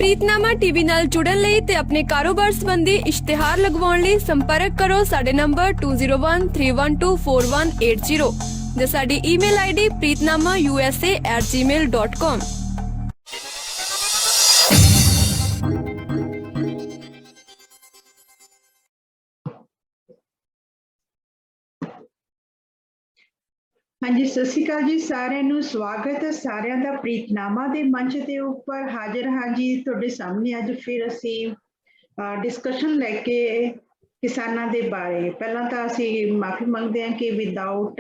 ਪ੍ਰੀਤਨਾਮਾ TV ਨਾਲ ਜੁੜਨ ਲਈ ਤੇ ਆਪਣੇ ਕਾਰੋਬਾਰ ਸੰਬੰਧੀ ਇਸ਼ਤਿਹਾਰ ਲਗਵਾਉਣ ਲਈ ਸੰਪਰਕ ਕਰੋ ਸਾਡੇ ਨੰਬਰ 2013124180 ਜਾਂ ਸਾਡੀ ਈਮੇਲ ਆਈਡੀ preetnamausa@gmail.com। हाँ जी, सत श्री अकाल जी सारिਆਂ ਨੂੰ ਸਵਾਗਤ ਹੈ ਸਾਰਿਆਂ ਦਾ ਪ੍ਰੀਤਨਾਮਾ ਦੇ ਮੰਚ ਦੇ ਉੱਪਰ ਹਾਜ਼ਰ ਹਾਂ ਜੀ ਤੁਹਾਡੇ ਸਾਹਮਣੇ ਅੱਜ ਫਿਰ ਅਸੀਂ ਡਿਸਕਸ਼ਨ ਲੈ ਕੇ ਕਿਸਾਨਾਂ ਦੇ ਬਾਰੇ। ਪਹਿਲਾਂ ਤਾਂ ਅਸੀਂ ਮਾਫੀ ਮੰਗਦੇ ਹਾਂ ਕਿ ਵਿਦਆਊਟ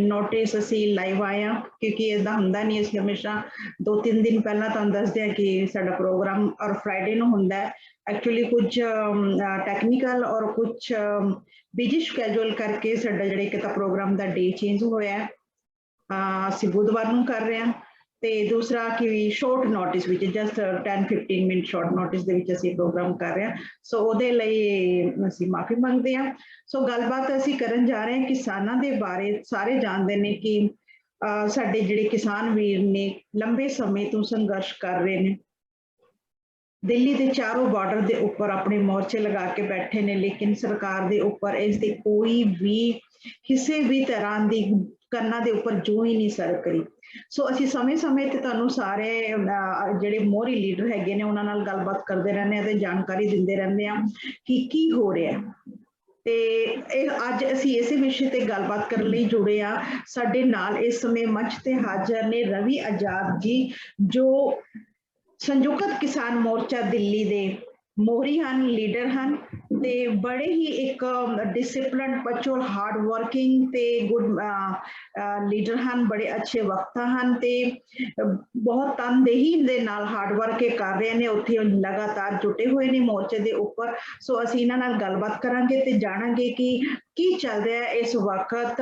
ਨੋਟਿਸ ਅਸੀਂ ਲਾਈਵ ਆਏ ਹਾਂ ਕਿਉਂਕਿ ਇਦਾਂ ਹੁੰਦਾ ਨਹੀਂ। ਅਸੀਂ ਹਮੇਸ਼ਾ 2-3 ਦਿਨ ਪਹਿਲਾਂ ਤੁਹਾਨੂੰ ਦੱਸਦੇ ਹਾਂ ਕਿ ਸਾਡਾ ਪ੍ਰੋਗਰਾਮ ਔਰ ਫਰਾਈਡੇ ਨੂੰ ਹੁੰਦਾ ਹੈ। एक्चुअली कुछ टैक्नीकल और कुछ बिजी स्कैजूल करके साडा जिहड़ा एक तां प्रोग्राम दा डे चेंज होया असीं बुधवार नूं कर रहे हैं ते दूसरा कि शॉर्ट नोटिस विच जस्ट 10-15 मिनट शॉर्ट नोटिस दे विच असीं प्रोग्राम कर रहे हैं। सो उहदे लई असीं माफी मंगदे हां। सो गलबात असीं करन जा रहे हैं किसानां दे बारे। सारे जानदे ने कि साडे जिहड़े किसान वीर ने लंबे समय तो संघर्ष कर रहे हैं। दिल्ली के चारों बॉर्डर के उपर अपने मोर्चे लगा के बैठे ने लेकिन सरकार के उपर इसकी कोई भी किसी भी तरह की करना के उपर जो ही नहीं सरक रही। सो असीं समय समय ते तुहानूं सारे जिहड़े मोहरी लीडर हैगे ने उन्हां नाल गलबात करते रहने ते जानकारी दिंदे रहने कि की हो रहा है। ते अज असीं इस विषय ते गलबात करन लई जुड़े आ। साडे नाल इस समय मंच ते हाज़र ने रवि आजाद जी जो संयुक्त किसान मोर्चा दिल्ली दे मोहरी हन लीडर हन ते बड़े ही एक डिसिपलिन पचोल हार्ड वर्किंग ते गुड लीडर हन। बड़े अच्छे वक्ता हन ते बहुत तनदेही दे नाल हार्ड वर्क कर रहे ने उत्थे लगातार जुटे हुए ने मोर्चे दे उपर। सो असीं इन्हां नाल गलबात करांगे ते जाणांगे कि की चल रहा है इस वक्त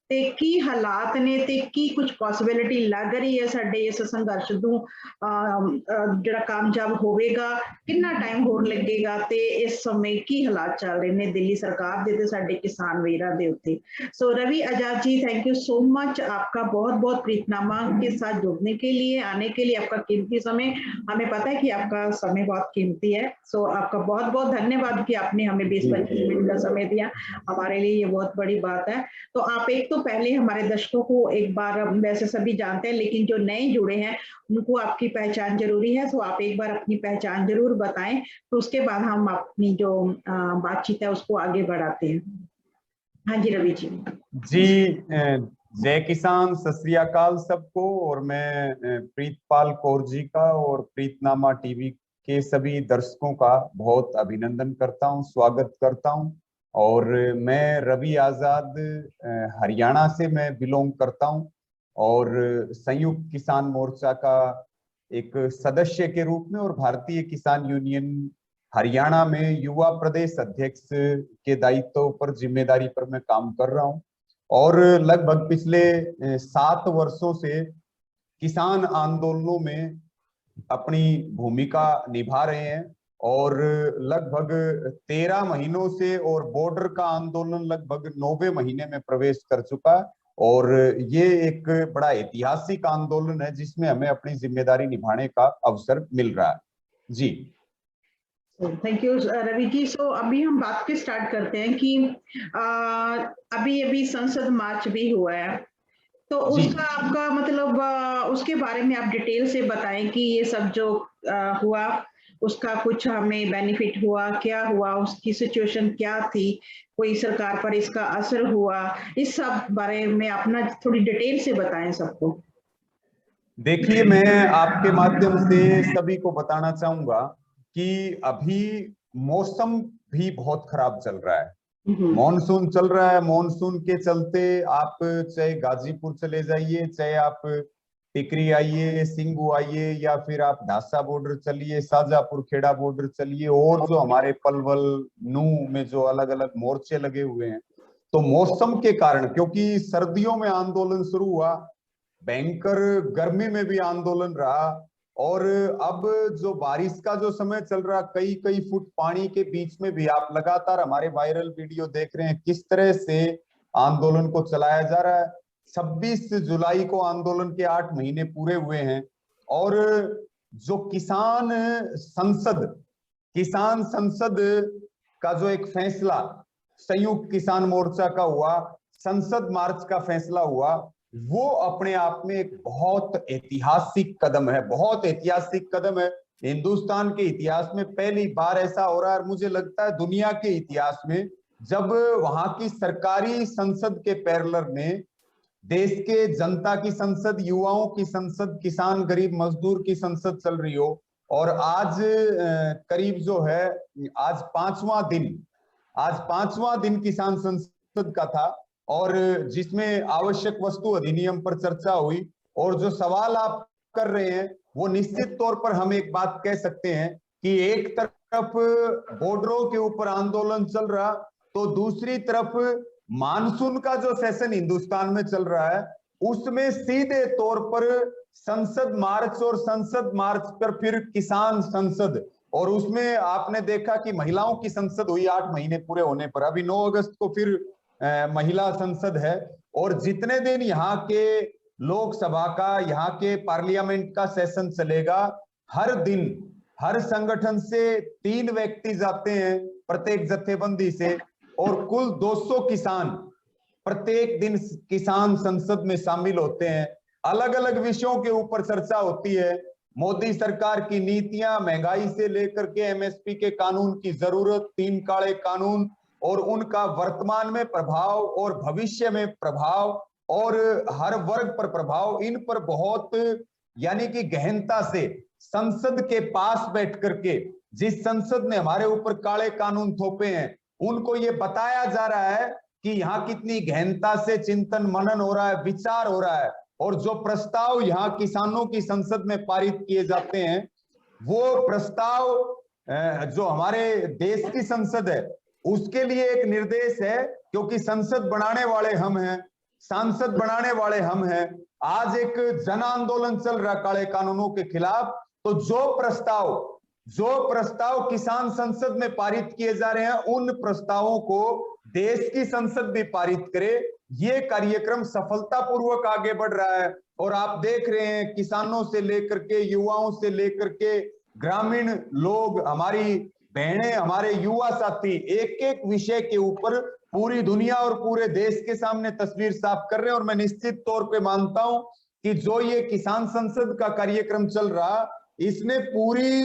ते की हालात ने ते की कुछ पॉसिबिलिटी लग रही है साडे इस संघर्ष नूं जिहड़ा कामयाब होवेगा कितना टाइम होर लगेगा ते इस समय की हालात चल रहे ने दिल्ली सरकार दे ते साडे किसान वीरां दे उत्ते। सो Ravi Azad ji thank you so much आपका बहुत बहुत प्रीतनामा के साथ जुड़ने के लिए आने के लिए आपका कीमती समय। हमें पता है कि आपका समय बहुत कीमती है। सो आपका बहुत बहुत धन्यवाद कि आपने हमें 20-25 मिनट का समय दिया। हमारे लिए ये बहुत बड़ी बात है। तो आप एक तो पहले हमारे दर्शकों को एक बार वैसे सभी जानते हैं लेकिन जो नए जुड़े हैं उनको आपकी पहचान जरूरी है। सो आप एक बार अपनी पहचान जरूर बताएं तो उसके बाद हम अपनी जो बातचीत है उसको आगे बढ़ाते हैं। हाँ जी रवि जी। जी जय किसान, सत श्री अकाल सबको। और मैं प्रीतपाल कौर जी का और प्रीतनामा टीवी के सभी दर्शकों का बहुत अभिनंदन करता हूं, स्वागत करता हूं। और मैं रवि आजाद हरियाणा से मैं बिलोंग करता हूं और संयुक्त किसान मोर्चा का एक सदस्य के रूप में और भारतीय किसान यूनियन हरियाणा में युवा प्रदेश अध्यक्ष के दायित्व पर जिम्मेदारी पर मैं काम कर रहा हूं। और लगभग पिछले 7 वर्षों से किसान आंदोलनों में अपनी भूमिका निभा रहे हैं और लगभग 13 महीनों से और बॉर्डर का आंदोलन लगभग 9वें महीने में प्रवेश कर चुका है। और ये एक बड़ा ऐतिहासिक आंदोलन है जिसमें हमें अपनी जिम्मेदारी निभाने का अवसर मिल रहा है। जी थैंक यू रवि जी। सो अभी हम बात के स्टार्ट करते हैं कि अभी संसद मार्च भी हुआ है तो उसका आपका मतलब उसके बारे में आप डिटेल से बताएं कि ये सब जो हुआ उसका कुछ हमें बेनिफिट हुआ, क्या हुआ, उसकी सिचुएशन क्या थी, कोई सरकार पर इसका असर हुआ, इस सब बारे में अपना थोड़ी डिटेल से बताएं सबको। देखिए मैं आपके माध्यम से सभी को बताना चाहूंगा कि अभी मौसम भी बहुत खराब चल रहा है। मॉनसून चल रहा है। मॉनसून के चलते आप चाहे गाजीपुर चले जाइए, चाहे आप टिकरी आइए, सिंगू आइए, या फिर आप ढासा बॉर्डर चलिए, शाहजहापुर खेड़ा बॉर्डर चलिए, और जो हमारे पलवल नूह में जो अलग अलग मोर्चे लगे हुए हैं, तो मौसम के कारण, क्योंकि सर्दियों में आंदोलन शुरू हुआ, भयंकर गर्मी में भी आंदोलन रहा, और अब जो बारिश का जो समय चल रहा, कई कई फुट पानी के बीच में भी आप लगातार हमारे वायरल वीडियो देख रहे हैं किस तरह से आंदोलन को चलाया जा रहा है। 26 जुलाई को आंदोलन के 8 महीने पूरे हुए हैं और जो किसान संसद का जो एक फैसला संयुक्त किसान मोर्चा का हुआ, संसद मार्च का फैसला हुआ, वो अपने आप में एक बहुत ऐतिहासिक कदम है, बहुत ऐतिहासिक कदम है। हिंदुस्तान के इतिहास में पहली बार ऐसा हो रहा है, और मुझे लगता है दुनिया के इतिहास में, जब वहां की सरकारी संसद के पैरेलल में देश के जनता की संसद, युवाओं की संसद, किसान गरीब मजदूर की संसद चल रही हो। और आज करीब जो है आज पांचवां दिन किसान संसद का था, और जिसमें आवश्यक वस्तु अधिनियम पर चर्चा हुई। और जो सवाल आप कर रहे हैं वो निश्चित तौर पर हम एक बात कह सकते हैं कि एक तरफ बॉर्डरों के ऊपर आंदोलन चल रहा, तो दूसरी तरफ मानसून का जो सेशन हिंदुस्तान में चल रहा है, उसमें सीधे तौर पर संसद मार्च, और संसद मार्च पर फिर किसान संसद, और उसमें आपने देखा कि महिलाओं की संसद हुई 8 महीने पूरे होने पर। अभी 9 अगस्त को फिर महिला संसद है। और जितने दिन यहाँ के लोकसभा का, यहाँ के पार्लियामेंट का सेशन चलेगा, हर दिन हर संगठन से 3 व्यक्ति जाते हैं प्रत्येक जत्थेबंदी से, और कुल 200 किसान प्रत्येक दिन किसान संसद में शामिल होते हैं। अलग अलग विषयों के ऊपर चर्चा होती है, मोदी सरकार की नीतियां, महंगाई से लेकर के एमएसपी के कानून की जरूरत, 3 काले कानून और उनका वर्तमान में प्रभाव और भविष्य में प्रभाव, और हर वर्ग पर प्रभाव, इन पर बहुत यानी कि गहनता से संसद के पास बैठ करके, जिस संसद ने हमारे ऊपर काले कानून थोपे हैं, उनको ये बताया जा रहा है कि यहाँ कितनी गहनता से चिंतन मनन हो रहा है, विचार हो रहा है। और जो प्रस्ताव यहाँ किसानों की संसद में पारित किए जाते हैं, वो प्रस्ताव जो हमारे देश की संसद है उसके लिए एक निर्देश है, क्योंकि संसद बनाने वाले हम हैं, सांसद बनाने वाले हम हैं। आज एक जन आंदोलन चल रहा काले कानूनों के खिलाफ, तो जो प्रस्ताव किसान संसद में पारित किए जा रहे हैं, उन प्रस्तावों को देश की संसद भी पारित करे। ये कार्यक्रम सफलतापूर्वक आगे बढ़ रहा है। और आप देख रहे हैं, किसानों से लेकर के, युवाओं से लेकर के ग्रामीण लोग, हमारी बहनें, हमारे युवा साथी एक एक विषय के ऊपर पूरी दुनिया और पूरे देश के सामने तस्वीर साफ कर रहे हैं। और मैं निश्चित तौर पे मानता हूं कि जो ये किसान संसद का कार्यक्रम चल रहा, इसने पूरी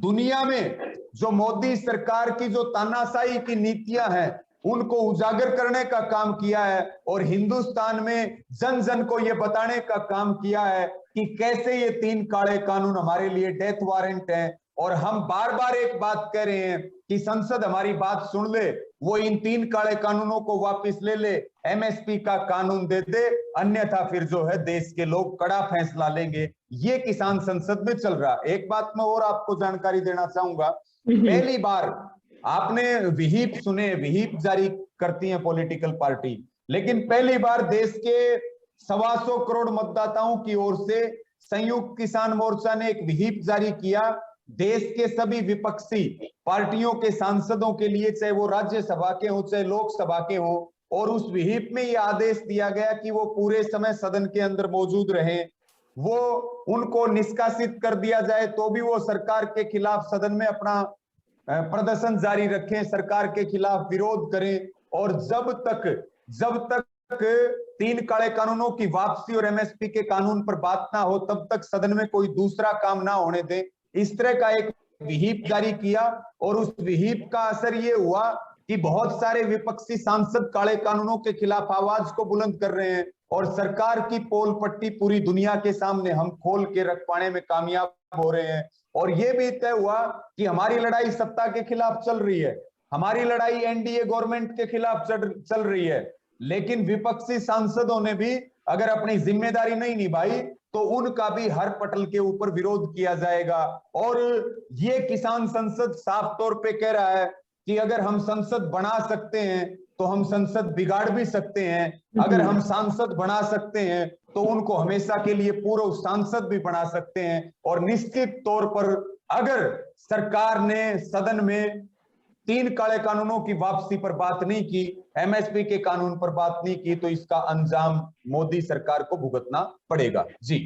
दुनिया में जो मोदी सरकार की जो तानाशाही की नीतियां हैं उनको उजागर करने का काम किया है, और हिंदुस्तान में जन जन को ये बताने का काम किया है कि कैसे ये 3 काले कानून हमारे लिए डेथ वारंट हैं। और हम बार बार एक बात कह रहे हैं कि संसद हमारी बात सुन ले, वो इन 3 काले कानूनों को वापस ले ले, एमएसपी का कानून दे दे, अन्यथा फिर जो है देश के लोग कड़ा फैसला लेंगे। ये किसान संसद में चल रहा। एक बात मैं और आपको जानकारी देना चाहूंगा, पहली बार आपने विहिप सुने, विहिप जारी करती है पॉलिटिकल पार्टी, लेकिन पहली बार देश के 125 करोड़ मतदाताओं की ओर से संयुक्त किसान मोर्चा ने एक विहिप जारी किया देश के सभी विपक्षी पार्टियों के सांसदों के लिए, चाहे वो राज्यसभा के हो चाहे लोकसभा के हो। और उस विहिप में यह आदेश दिया गया कि वो पूरे समय सदन के अंदर मौजूद रहें, वो उनको निष्कासित कर दिया जाए तो भी वो सरकार के खिलाफ सदन में अपना प्रदर्शन जारी रखें, सरकार के खिलाफ विरोध करें। और जब तक 3 काले कानूनों की वापसी और एमएसपी के कानून पर बात ना हो, तब तक सदन में कोई दूसरा काम ना होने दें, इस तरह का एक विहिप जारी किया। और उस विहिप का असर ये हुआ कि बहुत सारे विपक्षी सांसद काले कानूनों के खिलाफ आवाज को बुलंद कर रहे हैं, और सरकार की पोल पट्टी पूरी दुनिया के सामने हम खोल के रख पाने में कामयाब हो रहे हैं। और ये भी तय हुआ कि हमारी लड़ाई सत्ता के खिलाफ चल रही है, हमारी लड़ाई एनडीए गवर्नमेंट के खिलाफ चल रही है, लेकिन विपक्षी सांसदों ने भी अगर अपनी जिम्मेदारी नहीं निभाई तो उनका भी हर पटल के ऊपर विरोध किया जाएगा। और ये किसान संसद साफ तौर पे कह रहा है कि अगर हम संसद बना सकते हैं तो हम संसद बिगाड़ भी सकते हैं, अगर हम सांसद बना सकते हैं तो उनको हमेशा के लिए पूर्व सांसद भी बना सकते हैं। और निश्चित तौर पर अगर सरकार ने सदन में 3 काले कानूनों की वापसी पर बात नहीं की, एमएसपी के कानून पर बात नहीं की, तो इसका अंजाम मोदी सरकार को भुगतना पड़ेगा। जी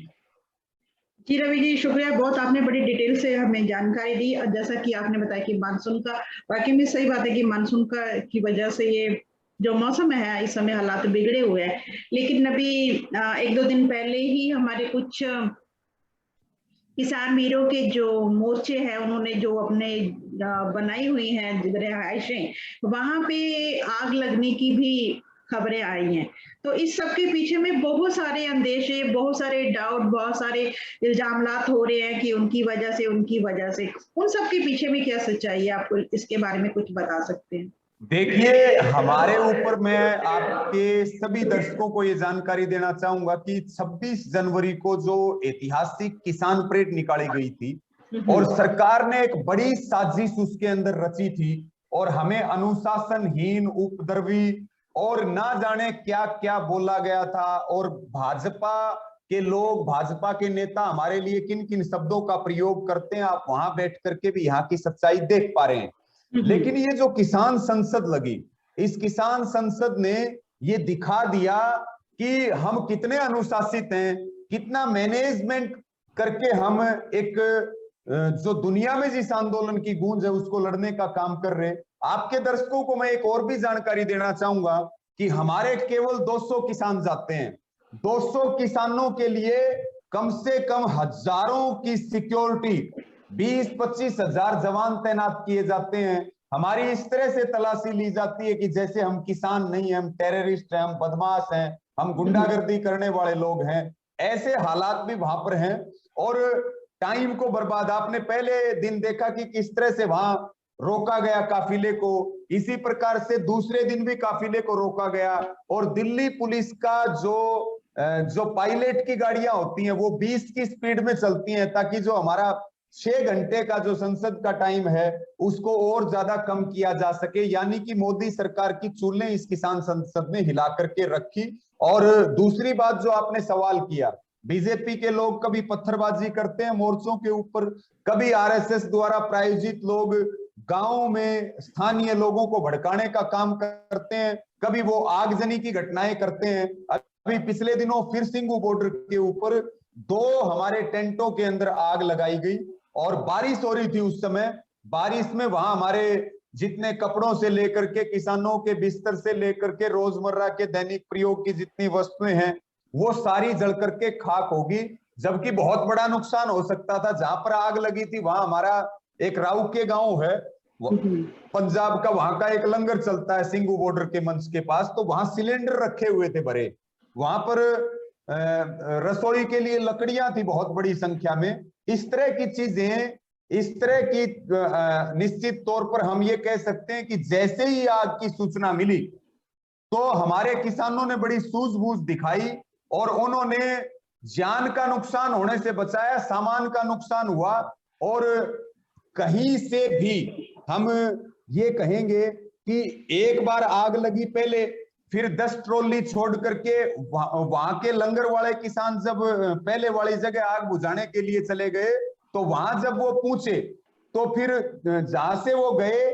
जी रवि जी, शुक्रिया बहुत, आपने बड़ी डिटेल से हमें जानकारी दी। और जैसा कि आपने बताया कि मानसून का, वाकई में सही बात है कि मानसून का की वजह से ये जो मौसम है इस समय हालात बिगड़े हुए हैं। लेकिन अभी 1-2 दिन पहले ही हमारे कुछ किसान वीरों के जो मोर्चे हैं, उन्होंने जो अपने बनाई हुई हैं रिहाइशें, वहां पे आग लगने की भी खबरें आई हैं। तो इस सब के पीछे में बहुत सारे अंदेशे, बहुत सारे डाउट, बहुत सारे इल्जामात हो रहे हैं कि उनकी वजह से उन सब के पीछे में क्या सच्चाई है, आपको इसके बारे में कुछ बता सकते हैं? देखिए, हमारे ऊपर मैं आपके सभी दर्शकों को ये जानकारी देना चाहूंगा कि 26 जनवरी को जो ऐतिहासिक किसान परेड निकाली गई थी और सरकार ने एक बड़ी साजिश उसके अंदर रची थी और हमें अनुशासनहीन, उपद्रवी और ना जाने क्या क्या बोला गया था, और भाजपा के लोग, भाजपा के नेता हमारे लिए किन किन शब्दों का प्रयोग करते हैं, आप वहां बैठ करके भी यहाँ की सच्चाई देख पा रहे हैं। लेकिन ये जो किसान संसद लगी, इस किसान संसद ने ये दिखा दिया कि हम कितने अनुशासित हैं, कितना मैनेजमेंट करके हम एक जो दुनिया में जिस आंदोलन की गूंज है उसको लड़ने का काम कर रहे हैं। आपके दर्शकों को मैं एक और भी जानकारी देना चाहूंगा कि हमारे केवल 200 किसान जाते हैं। 200 किसानों के लिए कम से कम हजारों की सिक्योरिटी, 20-25 हजार जवान तैनात किए जाते हैं। हमारी इस तरह से तलाशी ली जाती है कि जैसे हम किसान नहीं हैं, हम टेररिस्ट हैं, हम बदमाश हैं, हम गुंडागर्दी करने वाले लोग हैं। ऐसे हालात भी वहां पर हैं और टाइम को बर्बाद, आपने पहले दिन देखा कि किस तरह से वहां रोका गया काफिले को, इसी प्रकार से दूसरे दिन भी काफिले को रोका गया। और दिल्ली पुलिस का जो पायलट की गाड़ियां होती हैं वो 20 की स्पीड में चलती हैं ताकि जो हमारा 6 घंटे का जो संसद का टाइम है उसको और ज्यादा कम किया जा सके। यानी कि मोदी सरकार की चूलें इस किसान संसद ने हिला करके रखी। और दूसरी बात जो आपने सवाल किया, बीजेपी के लोग कभी पत्थरबाजी करते हैं मोर्चों के ऊपर, कभी आरएसएस द्वारा प्रायोजित लोग गांव में स्थानीय लोगों को भड़काने का काम करते हैं, कभी वो आगजनी की घटनाएं करते हैं। अभी पिछले दिनों फिर सिंगू बॉर्डर के ऊपर 2 हमारे टेंटों के अंदर आग लगाई गई और बारिश हो रही थी उस समय। बारिश में वहां हमारे जितने कपड़ों से लेकर के, किसानों के बिस्तर से लेकर के, रोजमर्रा के दैनिक प्रयोग की जितनी वस्तुएं हैं वो सारी जल करके खाक होगी। जबकि बहुत बड़ा नुकसान हो सकता था। जहां पर आग लगी थी वहां हमारा एक राऊ के गांव है, पंजाब का, वहां का एक लंगर चलता है सिंगू बॉर्डर के मंच के पास, तो वहां सिलेंडर रखे हुए थे भरे। वहां पर रसोई के लिए लकड़ियां थी बहुत बड़ी संख्या में। इस तरह की चीजें, इस तरह की निश्चित तौर पर हम ये कह सकते हैं कि जैसे ही आग की सूचना मिली तो हमारे किसानों ने बड़ी सूझबूझ दिखाई और उन्होंने जान का नुकसान होने से बचाया, सामान का नुकसान हुआ। और कहीं से भी हम ये कहेंगे कि एक बार आग लगी पहले, फिर 10 ट्रॉली छोड़ करके वहां के लंगर वाले किसान जब पहले वाली जगह आग बुझाने के लिए चले गए तो वहां जब वो पूछे तो फिर जहां से वो गए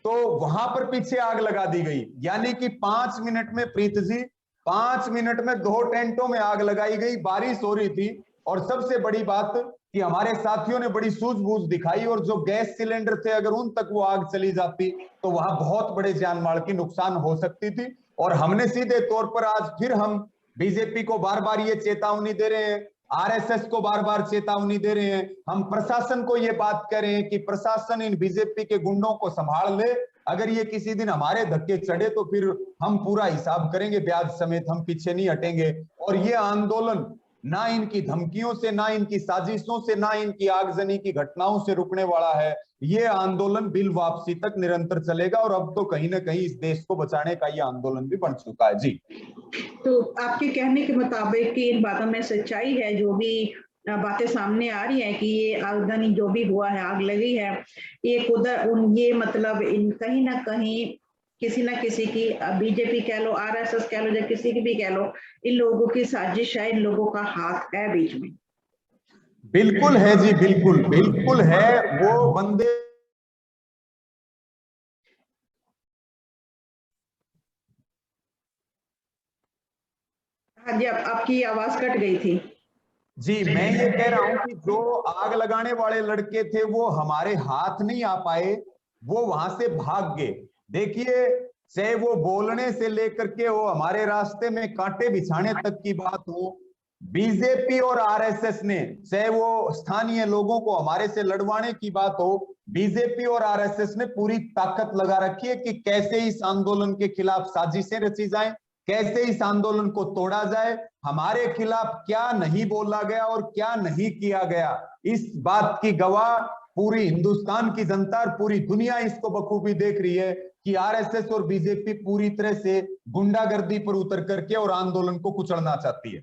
तो वहां पर पीछे आग लगा दी गई। यानी कि 5 मिनट में, प्रीत जी, 5 मिनट में 2 टेंटों में आग लगाई गई। बारिश हो रही थी और सबसे बड़ी बात कि हमारे साथियों ने बड़ी सूझबूझ दिखाई और जो गैस सिलेंडर थे अगर उन तक वो आग चली जाती तो वहां बहुत बड़े जान माल की नुकसान हो सकती थी। और हमने सीधे तौर पर आज फिर हम बीजेपी को बार बार ये चेतावनी दे रहे हैं, आरएसएस को बार बार चेतावनी दे रहे हैं, हम प्रशासन को ये बात कह रहे हैं कि प्रशासन इन बीजेपी के गुंडों को संभाल ले। अगर ये किसी दिन हमारे धक्के चढ़े तो फिर हम पूरा हिसाब करेंगे, ब्याज समेत, हम पीछे नहीं हटेंगे। और ये आंदोलन ना इनकी धमकियों से, ना इनकी साजिशों से, ना इनकी आगजनी की घटनाओं से रुकने वाला है। ये आंदोलन बिल वापसी तक निरंतर चलेगा और अब तो कहीं ना कहीं इस देश को बचाने का ये आंदोलन भी बन चुका है। जी, तो आपके कहने के मुताबिक कि इन बातों में सच्चाई है, जो भी बातें सामने आ रही हैं कि ये आगजनी जो भी हुआ है, आग लगी है, ये ये मतलब इन कहीं ना कहीं किसी ना किसी की, बीजेपी कह लो, आरएसएस कह लो, या किसी की भी कह लो, इन लोगों की साजिश है, इन लोगों का हाथ है बीच में। बिल्कुल है जी, बिल्कुल बिल्कुल है। वो बंदे, हाँ जी, आपकी आवाज कट गई थी। जी, मैं ये कह रहा हूं कि जो आग लगाने वाले लड़के थे वो हमारे हाथ नहीं आ पाए, वो वहां से भाग गए। देखिए, चाहे वो बोलने से लेकर के वो हमारे रास्ते में कांटे बिछाने तक की बात हो, बीजेपी और आरएसएस ने, चाहे वो स्थानीय लोगों को हमारे से लड़वाने की बात हो, बीजेपी और आरएसएस ने पूरी ताकत लगा रखी है कि कैसे इस आंदोलन के खिलाफ साजिशें रची जाएं, कैसे इस आंदोलन को तोड़ा जाए, हमारे खिलाफ क्या नहीं बोला गया और क्या नहीं किया गया, इस बात की गवाह पूरी हिंदुस्तान की जनता और पूरी दुनिया इसको बखूबी देख रही है कि आरएसएस और बीजेपी पूरी तरह से गुंडागर्दी पर उतर करके और आंदोलन को कुचलना चाहती है।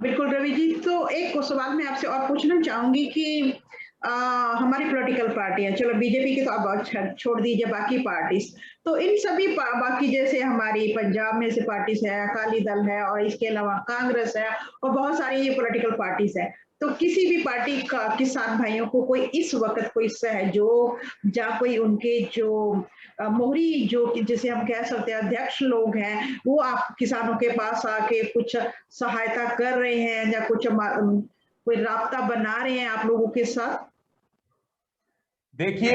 बिल्कुल रवि जी, तो एक सवाल मैं आपसे और पूछना चाहूंगी कि हमारी पॉलिटिकल पार्टियां, चलो बीजेपी की तो आप छोड़ दीजिए, बाकी पार्टीज, तो इन सभी बाकी जैसे हमारी पंजाब में से पार्टीज है, अकाली दल है और इसके अलावा कांग्रेस है और बहुत सारी ये पॉलिटिकल पार्टीज है, तो किसी भी पार्टी का किसान भाइयों को कोई इस वक्त कोई सहयोग या कोई उनके जो मोहरी जो जिसे हम कह सकते हैं अध्यक्ष लोग हैं, वो आप किसानों के पास आके कुछ सहायता कर रहे हैं या कुछ कोई राब्ता बना रहे हैं आप लोगों के साथ? देखिए,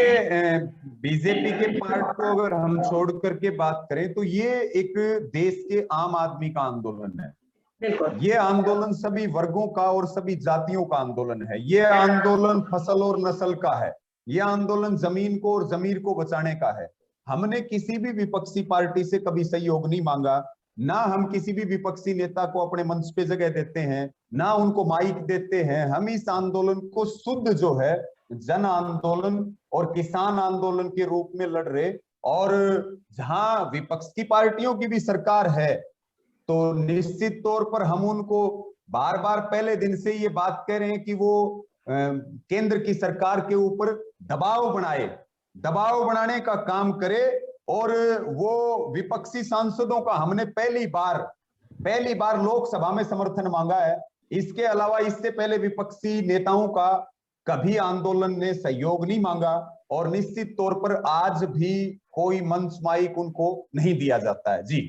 बीजेपी के पार्ट को अगर हम छोड़ करके बात करें तो ये एक देश के आम आदमी का आंदोलन है। ये आंदोलन सभी वर्गों का और सभी जातियों का आंदोलन है। ये आंदोलन फसल और नस्ल का है। ये आंदोलन जमीन को और जमीर को बचाने का है। हमने किसी भी विपक्षी पार्टी से कभी सहयोग नहीं मांगा, ना हम किसी भी विपक्षी नेता को अपने मंच पे जगह देते हैं, ना उनको माइक देते हैं। हम इस आंदोलन को शुद्ध जो है जन आंदोलन और किसान आंदोलन के रूप में लड़ रहे, और जहां विपक्ष की पार्टियों की भी सरकार है तो निश्चित तौर पर हम उनको बार बार पहले दिन से ये बात कह रहे हैं कि वो केंद्र की सरकार के ऊपर दबाव बनाए, दबाव बनाने का काम करे। और वो विपक्षी सांसदों का हमने पहली बार लोकसभा में समर्थन मांगा है। इसके अलावा इससे पहले विपक्षी नेताओं का कभी आंदोलन ने सहयोग नहीं मांगा और निश्चित तौर पर आज भी कोई मंच माइक उनको नहीं दिया जाता है। जी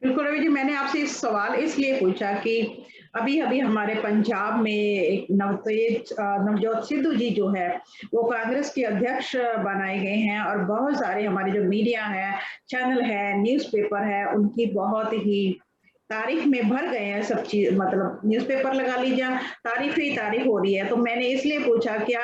बिल्कुल रवि जी, मैंने आपसे इस सवाल इसलिए पूछा कि अभी अभी हमारे पंजाब में एक नवजोत सिद्धू जी जो है वो कांग्रेस के अध्यक्ष बनाए गए हैं और बहुत सारे हमारे जो मीडिया है, चैनल है, न्यूज़पेपर है, उनकी बहुत ही तारीफ में भर गए हैं सब चीज, मतलब न्यूज़पेपर लगा लीजिए, तारीफ ही तारीफ हो रही है। तो मैंने इसलिए पूछा क्या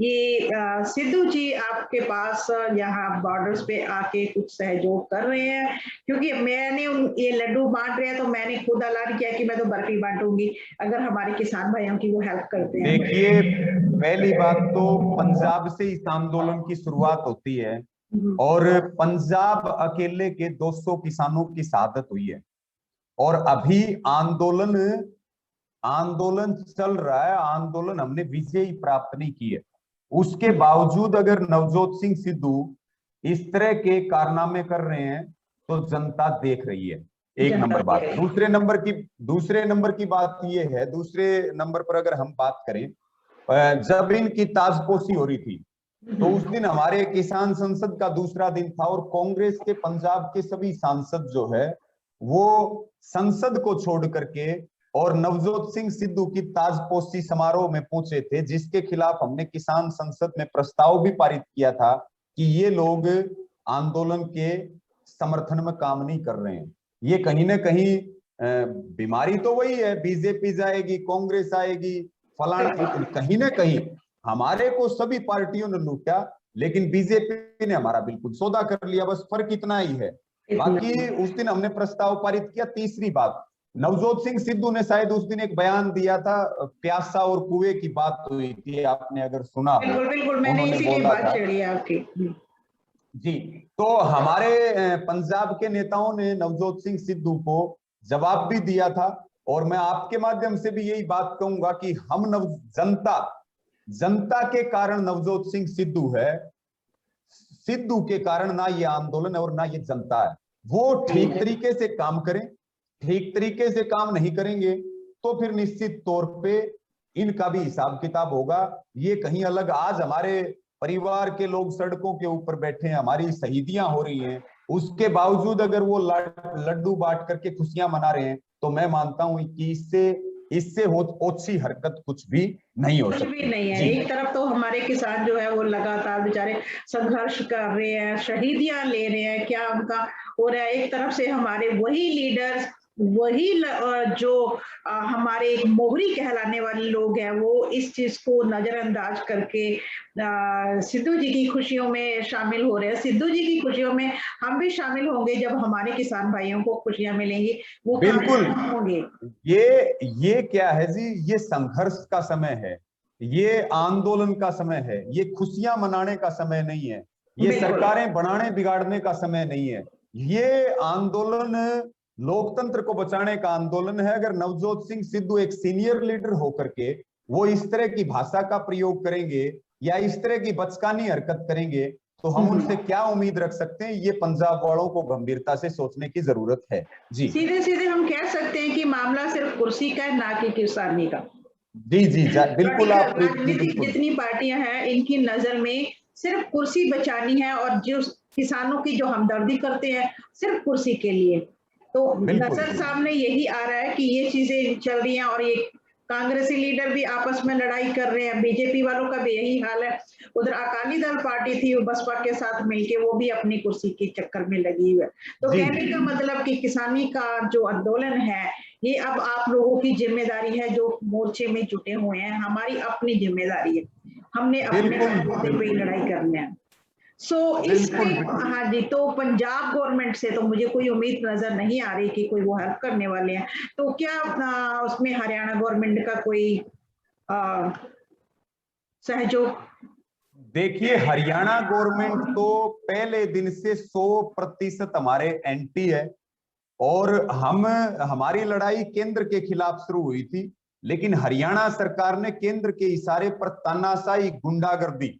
ये सिद्धू जी आपके पास यहाँ बॉर्डर्स पे आके कुछ सहयोग कर रहे हैं? क्योंकि मैंने ये लड्डू बांट रहे हैं तो मैंने खुद ऐलान किया कि मैं तो बर्फी बांटूंगी अगर हमारे किसान भाइयों की वो हेल्प करते हैं। देखिए, पहली बात तो पंजाब से इस आंदोलन की शुरुआत होती है और पंजाब अकेले के 200 किसानों की शहादत हुई है और अभी आंदोलन चल रहा है। आंदोलन हमने विजय ही प्राप्त नहीं की है। उसके बावजूद अगर नवजोत सिंह सिद्धू इस तरह के कारनामे कर रहे हैं तो जनता देख रही है, एक नंबर बात। दूसरे नंबर की बात यह है, दूसरे नंबर पर अगर हम बात करें, जब इनकी ताजपोशी हो रही थी तो उस दिन हमारे किसान संसद का दूसरा दिन था और कांग्रेस के पंजाब के सभी सांसद जो है वो संसद को छोड़ करके और नवजोत सिंह सिद्धू की ताजपोशी समारोह में पहुंचे थे, जिसके खिलाफ हमने किसान संसद में प्रस्ताव भी पारित किया था कि ये लोग आंदोलन के समर्थन में काम नहीं कर रहे हैं। ये कहीं ना कहीं बीमारी तो वही है, बीजेपी जाएगी, कांग्रेस आएगी, फलाना, कहीं ना कहीं हमारे को सभी पार्टियों ने लूटा लेकिन बीजेपी ने हमारा बिल्कुल सौदा कर लिया, बस फर्क इतना ही है। बाकी उस दिन हमने प्रस्ताव पारित किया। तीसरी बात, नवजोत सिंह सिद्धू ने शायद उस दिन एक बयान दिया था, प्यासा और कुएं की बात हुई थी, आपने अगर सुना हो। बिल्कुल, मैंने इसीलिए बात छेड़ी आपकी। जी, तो हमारे पंजाब के नेताओं ने नवजोत सिंह सिद्धू को जवाब भी दिया था और मैं आपके माध्यम से भी यही बात कहूंगा कि हम जनता के कारण नवजोत सिंह सिद्धू है, सिद्धू के कारण ना ये आंदोलन है और ना ये जनता है। वो ठीक तरीके से काम करें, ठीक तरीके से काम नहीं करेंगे तो फिर निश्चित तौर पे इनका भी हिसाब किताब होगा। ये कहीं अलग, आज हमारे परिवार के लोग सड़कों के ऊपर बैठे हैं, हमारी शहीदियां हो रही हैं, उसके बावजूद अगर वो लड्डू बांट करके खुशियां मना रहे हैं तो मैं मानता हूं कि इससे इससे ओछी हरकत कुछ भी नहीं हो कुछ सकती। भी नहीं है। जी। एक तरफ तो हमारे किसान जो है वो लगातार बेचारे संघर्ष कर रहे हैं, शहीदियां ले रहे हैं, क्या उनका हो रहा है। एक तरफ से हमारे वही लीडर्स, वही जो हमारे एक मोहरी कहलाने वाले लोग हैं, वो इस चीज को नजरअंदाज करके सिद्धू जी की खुशियों में शामिल हो रहे हैं। सिद्धू जी की खुशियों में हम भी शामिल होंगे जब हमारे किसान भाइयों को खुशियां मिलेंगी, वो बिल्कुल होंगे। ये क्या है जी, ये संघर्ष का समय है, ये आंदोलन का समय है, ये खुशियां मनाने का समय नहीं है, ये सरकारें बनाने बिगाड़ने का समय नहीं है। ये आंदोलन लोकतंत्र को बचाने का आंदोलन है। अगर नवजोत सिंह सिद्धू एक सीनियर लीडर होकर के वो इस तरह की भाषा का प्रयोग करेंगे या इस तरह की बचकानी हरकत करेंगे तो हम उनसे क्या उम्मीद रख सकते हैं? ये पंजाब वालों को गंभीरता से सोचने की जरूरत है। जी, सीधे सीधे हम कह सकते हैं कि मामला सिर्फ कुर्सी का है, ना कि किसानी का। जी जी बिल्कुल। आप राजनीतिक जितनी पार्टियां हैं, इनकी नजर में सिर्फ कुर्सी बचानी है, और जो किसानों की जो हमदर्दी करते हैं सिर्फ कुर्सी के लिए। तो नजर सामने यही आ रहा है कि ये चीजें चल रही हैं, और ये कांग्रेसी लीडर भी आपस में लड़ाई कर रहे हैं, बीजेपी वालों का भी यही हाल है। उधर अकाली दल पार्टी थी, वो बसपा के साथ मिलके वो भी अपनी कुर्सी के चक्कर में लगी हुई है। तो कहने का मतलब कि किसानी का जो आंदोलन है, ये अब आप लोगों की जिम्मेदारी है जो मोर्चे में जुटे हुए हैं, हमारी अपनी जिम्मेदारी है, हमने अपने लड़ाई करनी है। हाँ जी, तो पंजाब गवर्नमेंट से तो मुझे कोई उम्मीद नजर नहीं आ रही कि कोई वो हेल्प करने वाले हैं। तो क्या उसमें हरियाणा गवर्नमेंट का कोई सहयोग? देखिए, हरियाणा गवर्नमेंट तो पहले दिन से 100% हमारे एंटी है, और हमारी लड़ाई केंद्र के खिलाफ शुरू हुई थी, लेकिन हरियाणा सरकार ने केंद्र के इशारे पर तानाशाही, गुंडागर्दी,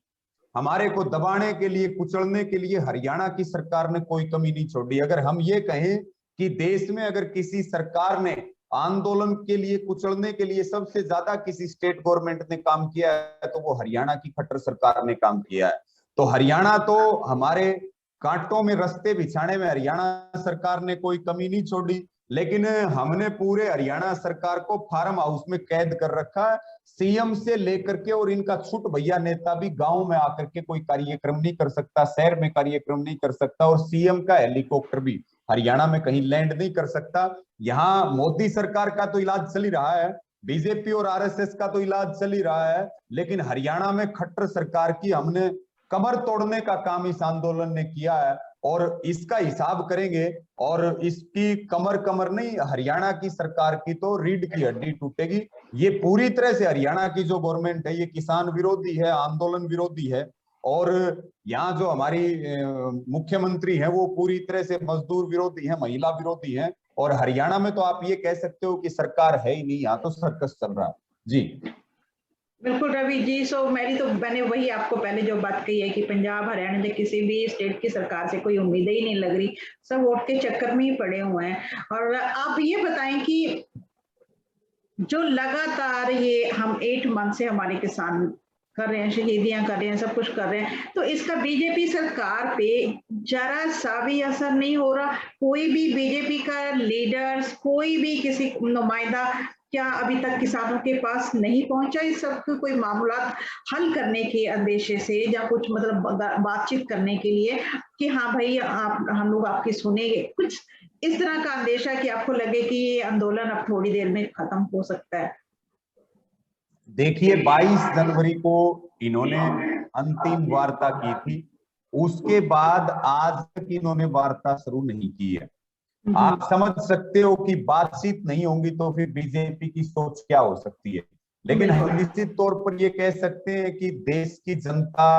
हमारे को दबाने के लिए, कुचलने के लिए हरियाणा की सरकार ने कोई कमी नहीं छोड़ी। अगर हम ये कहें कि देश में अगर किसी सरकार ने आंदोलन के लिए, कुचलने के लिए सबसे ज्यादा किसी स्टेट गवर्नमेंट ने काम किया है तो वो हरियाणा की खट्टर सरकार ने काम किया है। तो हरियाणा तो हमारे कांटों में रास्ते बिछाने में हरियाणा सरकार ने कोई कमी नहीं छोड़ी, लेकिन हमने पूरे हरियाणा सरकार को फार्म हाउस में कैद कर रखा है। सीएम से लेकर के और इनका छुट भैया नेता भी गांव में आकर के कोई कार्यक्रम नहीं कर सकता, शहर में कार्यक्रम नहीं कर सकता, और सीएम का हेलीकॉप्टर भी हरियाणा में कहीं लैंड नहीं कर सकता। यहाँ मोदी सरकार का तो इलाज चल ही रहा है, बीजेपी और आरएसएस का तो इलाज चल ही रहा है, लेकिन हरियाणा में खट्टर सरकार की हमने कमर तोड़ने का काम इस आंदोलन ने किया है, और इसका हिसाब करेंगे। और इसकी कमर नहीं, हरियाणा की सरकार की तो रीढ़ की हड्डी टूटेगी। ये पूरी तरह से हरियाणा की जो गवर्नमेंट है ये किसान विरोधी है, आंदोलन विरोधी है, और यहाँ जो हमारी मुख्यमंत्री है वो पूरी तरह से मजदूर विरोधी है, महिला विरोधी है, और हरियाणा में तो आप ये कह सकते हो कि सरकार है ही नहीं, यहाँ तो सर्कस चल रहा है। जी बिल्कुल रवि जी। मैंने वही आपको पहले जो बात कही है कि पंजाब, हरियाणा से किसी भी स्टेट की सरकार से कोई उम्मीद ही नहीं लग रही, सब वोट के चक्कर में ही पड़े हुए हैं। और आप ये बताएं कि जो लगातार ये हम 8 मंथ से हमारे किसान कर रहे हैं, शहीदियां कर रहे हैं, सब कुछ कर रहे हैं, तो इसका बीजेपी सरकार पे जरा सा भी असर नहीं हो रहा? कोई भी बीजेपी का लीडर्स, कोई भी किसी नुमाइंदा क्या अभी तक किसानों के पास नहीं पहुंचा इस सब कोई मामला हल करने के अंदेशे से, या कुछ मतलब बातचीत करने के लिए कि हाँ भाई हम लोग आपकी सुनेंगे, कुछ इस तरह का अंदेशा कि आपको लगे कि ये आंदोलन अब थोड़ी देर में खत्म हो सकता है? देखिए, 22 जनवरी को इन्होंने अंतिम वार्ता की थी, उसके बाद आज तक इन्होंने वार्ता शुरू नहीं की है। आप समझ सकते हो कि बातचीत नहीं होगी तो फिर बीजेपी की सोच क्या हो सकती है। लेकिन हम निश्चित तौर पर ये कह सकते हैं कि देश की जनता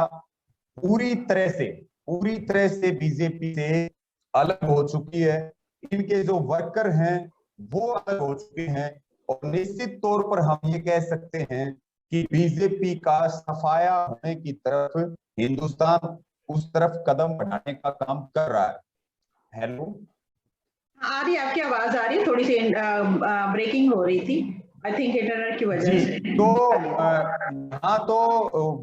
पूरी तरह से बीजेपी से अलग हो चुकी है। इनके जो वर्कर हैं वो अलग हो चुके हैं, और निश्चित तौर पर हम ये कह सकते हैं कि बीजेपी का सफाया होने की तरफ हिंदुस्तान उस तरफ कदम बढ़ाने का काम कर रहा है। हेलो, आ रही आपकी आवाज आ रही है? थोड़ी सी ब्रेकिंग हो रही थी, आई थिंक इंटरनेट की वजह से। तो यहाँ तो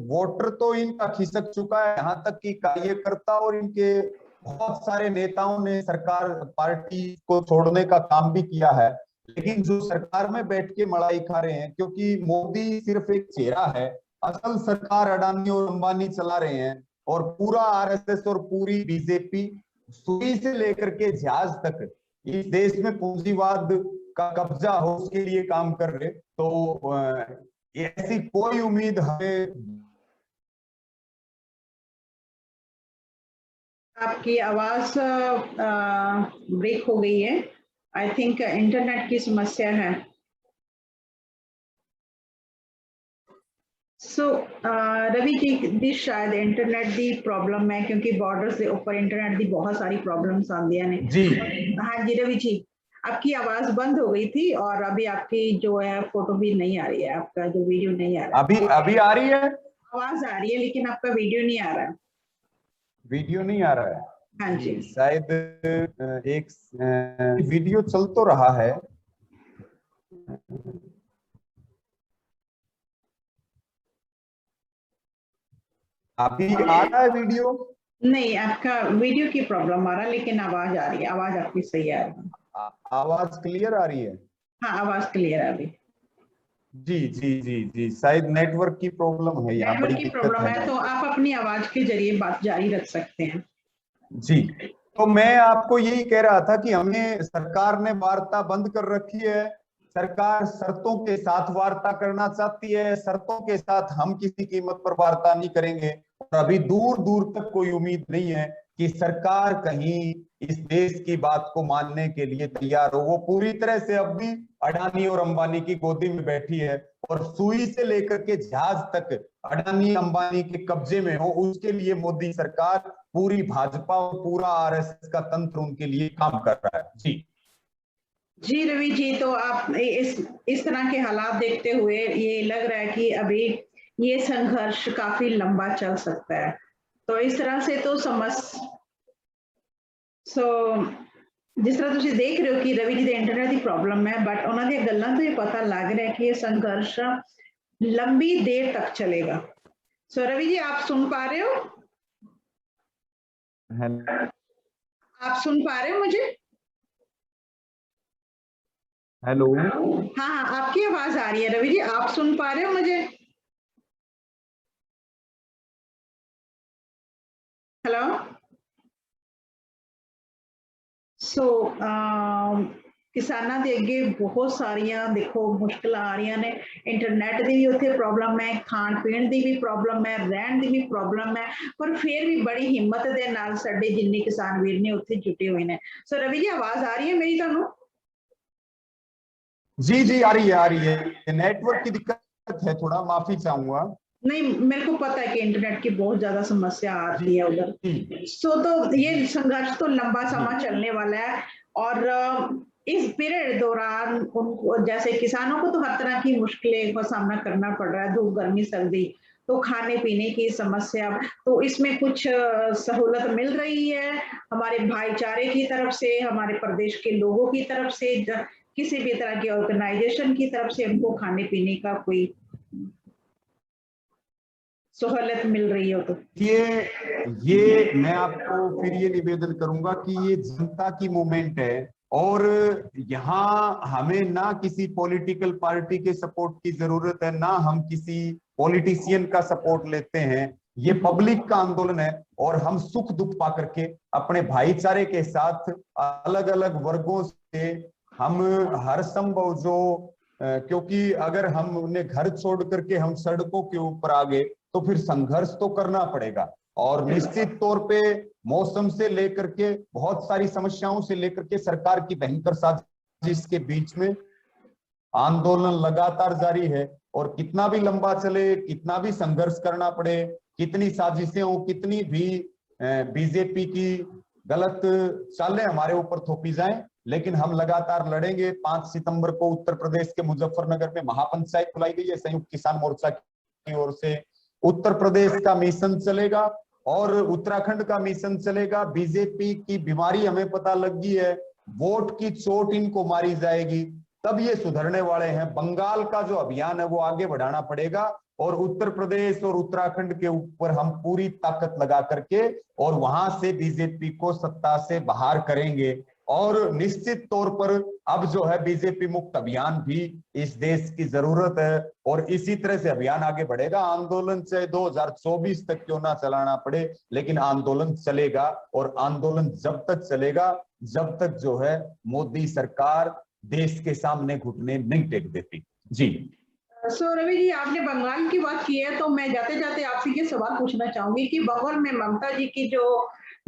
वोटर तो इनका खिसक चुका है, यहाँ तक कि कार्यकर्ता और इनके बहुत सारे नेताओं ने सरकार, पार्टी को छोड़ने का काम भी किया है। लेकिन जो सरकार में बैठ के मलाई खा रहे हैं, क्योंकि मोदी सिर्फ एक चेहरा है, असल सरकार अडानी और अंबानी चला रहे हैं, और पूरा आरएसएस और पूरी बीजेपी सुई से लेकर के जहाज तक इस देश में पूंजीवाद का कब्जा हो उसके लिए काम कर रहे। तो ऐसी कोई उम्मीद हमें। आपकी आवाज ब्रेक हो गई है, आई थिंक इंटरनेट की समस्या है। सो रवि जी शायद इंटरनेट दी प्रॉब्लम है, क्योंकि बॉर्डर से ऊपर इंटरनेट दी बहुत सारी प्रॉब्लम्स आंदियां ने जी। हाँ जी रवि जी, आपकी आवाज बंद हो गई थी और अभी आपकी जो है फोटो भी नहीं आ रही है, आपका जो वीडियो नहीं आ रहा है। अभी आ रही है? आवाज आ रही है लेकिन आपका वीडियो नहीं आ रहा है। वीडियो नहीं आ रहा है? हाँ जी, शायद एक वीडियो चल तो रहा है। अभी आ रहा है वीडियो? नहीं, आपका वीडियो की प्रॉब्लम आ रहा है, लेकिन आवाज आ रही है, आवाज आपकी सही आ रही है। आवाज क्लियर आ रही है? हाँ, आवाज क्लियर है अभी। जी जी जी जी, शायद नेटवर्क की प्रॉब्लम है, यहाँ बड़ी नेटवर्क की दिक्कत प्रॉब्लम है। है, तो आप अपनी आवाज के जरिए बात जारी रख सकते हैं। जी, तो मैं आपको यही कह रहा था कि हमें सरकार ने वार्ता बंद कर रखी है। सरकार शर्तों के साथ वार्ता करना चाहती है, शर्तों के साथ हम किसी कीमत पर वार्ता नहीं करेंगे। और अभी दूर दूर तक कोई उम्मीद नहीं है कि सरकार कहीं इस देश की बात को मानने के लिए तैयार हो। वो पूरी तरह से अब भी अडानी और अंबानी की गोदी में बैठी है, और सुई से लेकर के जहाज तक अडानी अंबानी के कब्जे में हो, उसके लिए मोदी सरकार, पूरी भाजपा और पूरा आरएसएस का तंत्र उनके लिए काम कर रहा है। जी जी रवि जी, तो आप इस तरह के हालात देखते हुए ये लग रहा है कि अभी ये संघर्ष काफी लंबा चल सकता है। तो इस तरह से तो जिस तरह तुम देख रहे हो कि रवि जी दे इंटरनेट की प्रॉब्लम है, बट उन्होंने गल्लां तो ये पता लग रहा है कि ये संघर्ष लंबी देर तक चलेगा। सो रवि जी, आप सुन पा रहे हो? आप सुन पा रहे हो मुझे? हेलो। हाँ हाँ, आपकी आवाज आ रही है रवि जी, आप सुन पा रहे हो मुझे? हेलो। सो किसानां दे अगे बहुत सारियां देखो मुश्किल आ रही ने। इंटरनेट की भी उत्थे प्रॉब्लम है, खाण पीण की भी प्रॉब्लम है, रहन की भी प्रॉब्लम है, पर फिर भी बड़ी हिम्मत दे नाल साडे जिन्ने किसान वीर ने उत्थे जुटे हुए ने। सो रवि जी, आवाज आ रही है मेरी तुहानू? जी जी, आ रही है। नेटवर्क की दिक्कत है, थोड़ा माफी चाहूंगा। नहीं, मेरे को पता है कि इंटरनेट की बहुत ज्यादा समस्या आती है उधर। सो तो ये संघर्ष तो लंबा समय चलने वाला है, और इस पीरियड दौरान उनको, जैसे किसानों को तो हर तरह की मुश्किलें का सामना करना पड़ रहा है, धूप गर्मी सर्दी, तो खाने पीने की समस्या, तो इसमें कुछ सहूलत मिल रही है हमारे भाईचारे की तरफ से, हमारे प्रदेश के लोगों की तरफ से, किसी भी तरह की ऑर्गेनाइजेशन की तरफ से उनको खाने पीने का कोई सहूलत मिल रही हो? तो ये मैं आपको फिर ये निवेदन करूंगा कि ये जनता की मूवमेंट है, और यहाँ हमें ना किसी पॉलिटिकल पार्टी के सपोर्ट की जरूरत है, ना हम किसी पॉलिटिशियन का सपोर्ट लेते हैं। ये पब्लिक का आंदोलन है, और हम सुख दुख पा करके अपने भाईचारे के साथ अलग अलग वर्गों से हम हर संभव जो क्योंकि अगर हम उन्हें घर छोड़ करके हम सड़कों के ऊपर आ गए तो फिर संघर्ष तो करना पड़ेगा। और निश्चित तौर पे मौसम से लेकर के बहुत सारी समस्याओं से लेकर के सरकार की भयंकर साजिश के बीच में आंदोलन लगातार जारी है, और कितना भी लंबा चले, कितना भी संघर्ष करना पड़े, कितनी साजिशें हो, कितनी भी बीजेपी की गलत चालें हमारे ऊपर थोपी जाएं, लेकिन हम लगातार लड़ेंगे। 5 सितंबर को उत्तर प्रदेश के मुजफ्फरनगर में महापंचायत बुलाई गई है संयुक्त किसान मोर्चा की ओर से। उत्तर प्रदेश का मिशन चलेगा और उत्तराखंड का मिशन चलेगा। बीजेपी की बीमारी हमें पता लग गई है, वोट की चोट इनको मारी जाएगी, तब ये सुधरने वाले हैं। बंगाल का जो अभियान है वो आगे बढ़ाना पड़ेगा, और उत्तर प्रदेश और उत्तराखंड के ऊपर हम पूरी ताकत लगा करके और वहां से बीजेपी को सत्ता से बाहर करेंगे। और निश्चित तौर पर अब जो है बीजेपी मुक्त अभियान भी इस देश की जरूरत है और इसी तरह से अभियान आगे बढ़ेगा। आंदोलन चाहे 2024 तक क्यों ना चलाना पड़े, लेकिन आंदोलन चलेगा और आंदोलन जब तक चलेगा जब तक जो है मोदी सरकार देश के सामने घुटने नहीं टेक देती। जी सो रवि जी, आपने बंगाल की बात की है तो मैं जाते जाते आपसे ये सवाल पूछना चाहूंगी कि बंगाल में ममता जी की जो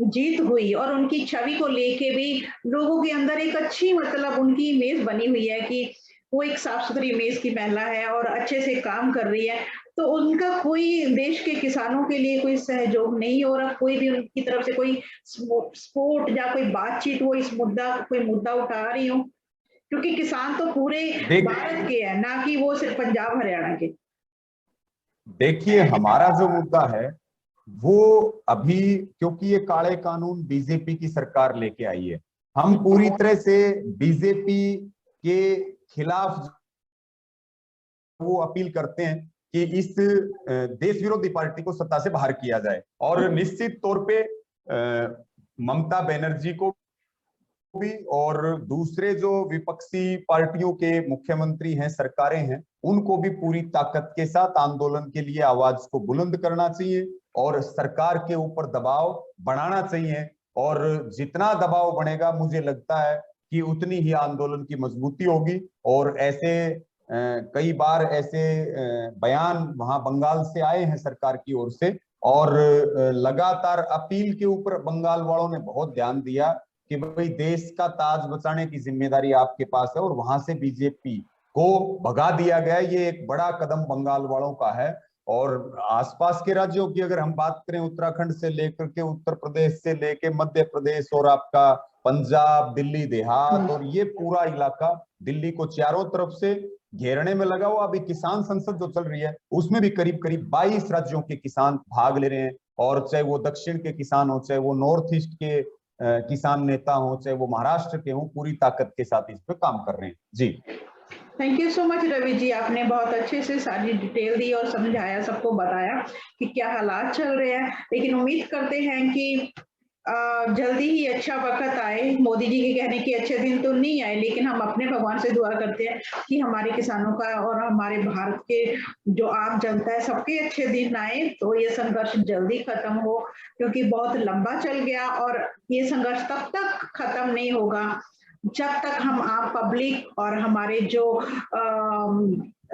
जीत हुई और उनकी छवि को लेके भी लोगों के अंदर एक अच्छी मतलब उनकी इमेज बनी हुई है कि वो एक साफ सुथरी इमेज की महिला है और अच्छे से काम कर रही है, तो उनका कोई देश के किसानों के लिए कोई सहयोग नहीं हो रहा, कोई भी उनकी तरफ से कोई सपोर्ट या कोई बातचीत वो इस कोई मुद्दा उठा रही हो? क्योंकि किसान तो पूरे भारत के हैं, ना कि वो सिर्फ पंजाब हरियाणा के। देखिए, हमारा जो मुद्दा है वो अभी, क्योंकि ये काले कानून बीजेपी की सरकार लेके आई है, हम पूरी तरह से बीजेपी के खिलाफ वो अपील करते हैं कि इस देश विरोधी पार्टी को सत्ता से बाहर किया जाए और निश्चित तौर पे ममता बनर्जी को भी और दूसरे जो विपक्षी पार्टियों के मुख्यमंत्री हैं, सरकारें हैं, उनको भी पूरी ताकत के साथ आंदोलन के लिए आवाज को बुलंद करना चाहिए और सरकार के ऊपर दबाव बढ़ाना चाहिए। और जितना दबाव बढ़ेगा मुझे लगता है कि उतनी ही आंदोलन की मजबूती होगी। और ऐसे कई बार ऐसे बयान वहां बंगाल से आए हैं सरकार की ओर से और लगातार अपील के ऊपर बंगाल वालों ने बहुत ध्यान दिया कि भाई देश का ताज बचाने की जिम्मेदारी आपके पास है और वहां से बीजेपी को भगा दिया गया। ये एक बड़ा कदम बंगाल वालों का है। और आसपास के राज्यों की अगर हम बात करें, उत्तराखंड से लेकर के उत्तर प्रदेश से लेके मध्य प्रदेश और आपका पंजाब, दिल्ली देहात और ये पूरा इलाका दिल्ली को चारों तरफ से घेरने में लगा हुआ। अभी किसान संसद जो चल रही है उसमें भी करीब करीब 22 राज्यों के किसान भाग ले रहे हैं, और चाहे वो दक्षिण के किसान हो, चाहे वो नॉर्थ ईस्ट के किसान नेता हो, चाहे वो महाराष्ट्र के हो, पूरी ताकत के साथ इस पे काम कर रहे हैं। जी thank you so much Ravi ji, आपने बहुत अच्छे से सारी डिटेल दी और समझाया, सबको बताया कि क्या हालात चल रहे हैं। लेकिन उम्मीद करते हैं कि जल्दी ही अच्छा वक्त आए। मोदी जी के कहने की अच्छे दिन तो नहीं आए, लेकिन हम अपने भगवान से दुआ करते हैं कि हमारे किसानों का और हमारे भारत के जो आम जनता है सबके अच्छे दिन आए, तो ये संघर्ष जल्दी खत्म हो, क्योंकि बहुत लंबा चल गया और ये संघर्ष तब तक खत्म नहीं होगा जब तक हम आम पब्लिक और हमारे जो